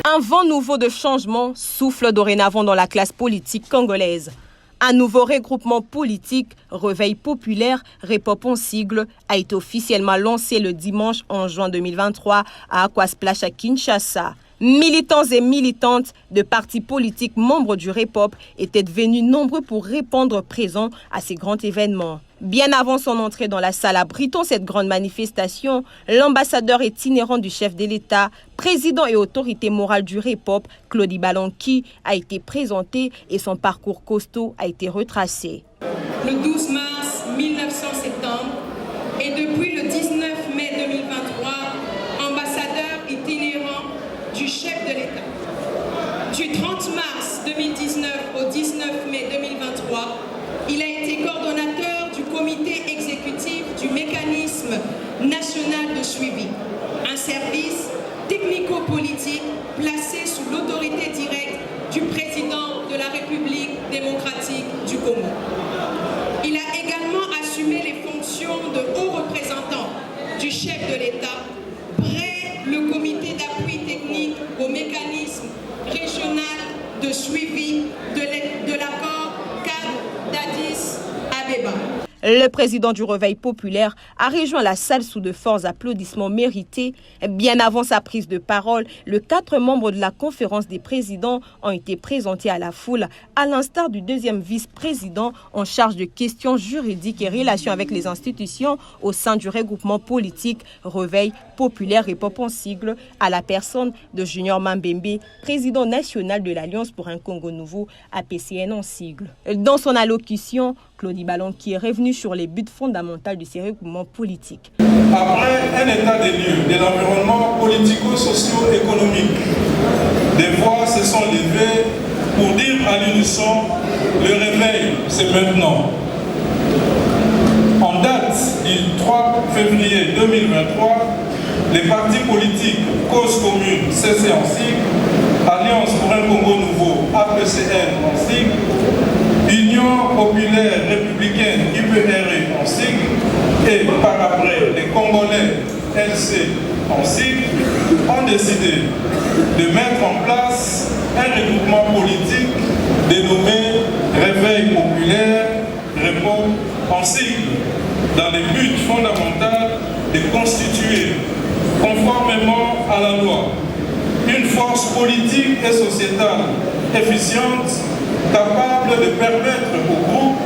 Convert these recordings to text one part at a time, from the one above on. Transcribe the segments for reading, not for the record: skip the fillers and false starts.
Un vent nouveau de changement souffle dorénavant dans la classe politique congolaise. Un nouveau regroupement politique, Réveil populaire, REPOP en sigle, a été officiellement lancé le dimanche 11 juin 2023 à Aquasplash à Kinshasa. Militants et militantes de partis politiques membres du REPOP étaient venus nombreux pour répondre présents à ces grands événements. Bien avant son entrée dans la salle abritant cette grande manifestation, l'ambassadeur itinérant du chef de l'État, président et autorité morale du REPOP, Claudie Balanqui, a été présenté et son parcours costaud a été retracé. Le 12 mars 1970 et depuis le 19 mai 2023, ambassadeur itinérant du chef de l'État. Du 30 mars 2019 au 19 mai 2023, il a été coordonnateur du comité exécutif du mécanisme national de suivi, un service technico-politique placé sous l'autorité directe du président de la République démocratique du Congo. Il a également assumé les fonctions de haut représentant du chef de l'État près le comité d'appui technique au mécanisme régional de suivi de l'accord cadre d'Addis Abeba. Le président du Réveil populaire a rejoint la salle sous de forts applaudissements mérités. Bien avant sa prise de parole, les 4 membres de la conférence des présidents ont été présentés à la foule, à l'instar du deuxième vice-président en charge de questions juridiques et relations avec les institutions au sein du regroupement politique Réveil populaire et REPOP en sigle, à la personne de Junior Mambembe, président national de l'Alliance pour un Congo nouveau, APCN en sigle. Dans son allocution, Claudie Balanqui est revenu sur les buts fondamentaux de ces regroupements politiques. Après un état des lieux de l'environnement politico-socio-économique, des voix se sont levées pour dire à l'unisson le réveil, c'est maintenant. En date du 3 février 2023, les partis politiques Cause commune, CC en sigle, Alliance pour un Congo nouveau, APCN en sigle, Union populaire républicaine UPRE en sigle et par après les Congolais LC en sigle ont décidé de mettre en place un regroupement politique dénommé Réveil populaire REPOP en sigle dans les buts fondamentaux de constituer conformément à la loi une force politique et sociétale efficiente capable de permettre au groupe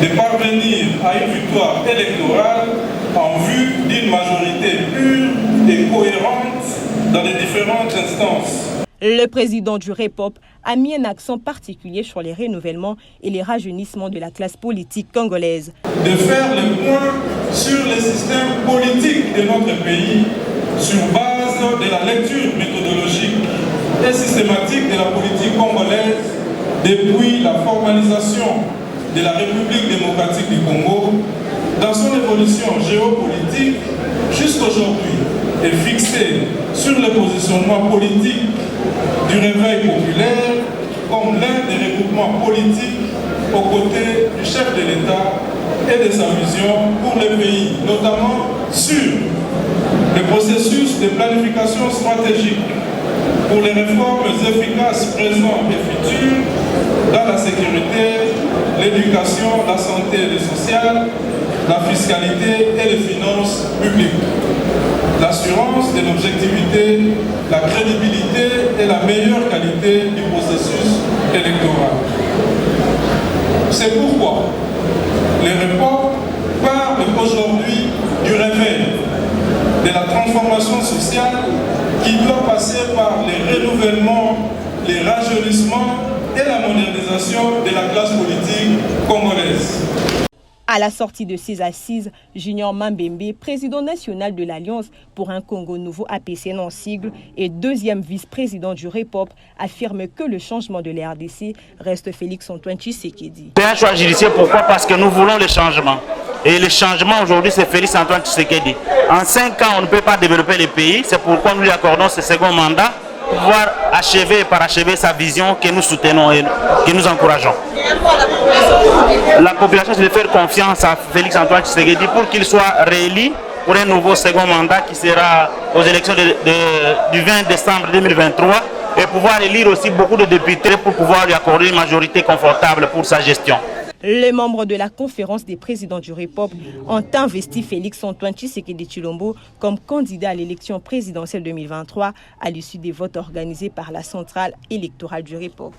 de parvenir à une victoire électorale en vue d'une majorité pure et cohérente dans les différentes instances. Le président du REPOP a mis un accent particulier sur les renouvellements et les rajeunissements de la classe politique congolaise. De faire le point sur les systèmes politiques de notre pays sur base de la lecture méthodologique et systématique de la politique congolaise depuis la formalisation de la République démocratique du Congo dans son évolution géopolitique jusqu'aujourd'hui est fixée sur le positionnement politique du Réveil populaire comme l'un des regroupements politiques aux côtés du chef de l'État et de sa vision pour le pays, notamment sur le processus de planification stratégique pour les réformes efficaces présentes et futures dans la sécurité, l'éducation, la santé et le social, la fiscalité et les finances publiques, l'assurance de l'objectivité, la crédibilité et la meilleure qualité du processus électoral. C'est pourquoi les REPOP parlent aujourd'hui du réveil, de la transformation sociale qui doit passer par les renouvellements, les rajeunissements et la modernisation de la classe politique congolaise. À la sortie de ces assises, Junior Mambembe, président national de l'Alliance pour un Congo nouveau APCN en sigle et deuxième vice-président du REPOP, affirme que le changement de la RDC reste Félix-Antoine Tshisekedi. C'est un choix judiciaire, pourquoi? Parce que nous voulons le changement. Et le changement aujourd'hui, c'est Félix-Antoine Tshisekedi. En 5 ans, on ne peut pas développer le pays, c'est pourquoi nous lui accordons ce second mandat pour pouvoir achever et parachever sa vision que nous soutenons et que nous encourageons. La population doit faire confiance à Félix-Antoine Tshisekedi pour qu'il soit réélu pour un nouveau second mandat qui sera aux élections du 20 décembre 2023 et pouvoir élire aussi beaucoup de députés pour pouvoir lui accorder une majorité confortable pour sa gestion. Les membres de la conférence des présidents du REPOP ont investi Félix-Antoine Tshisekedi Tshilombo comme candidat à l'élection présidentielle 2023 à l'issue des votes organisés par la centrale électorale du REPOP.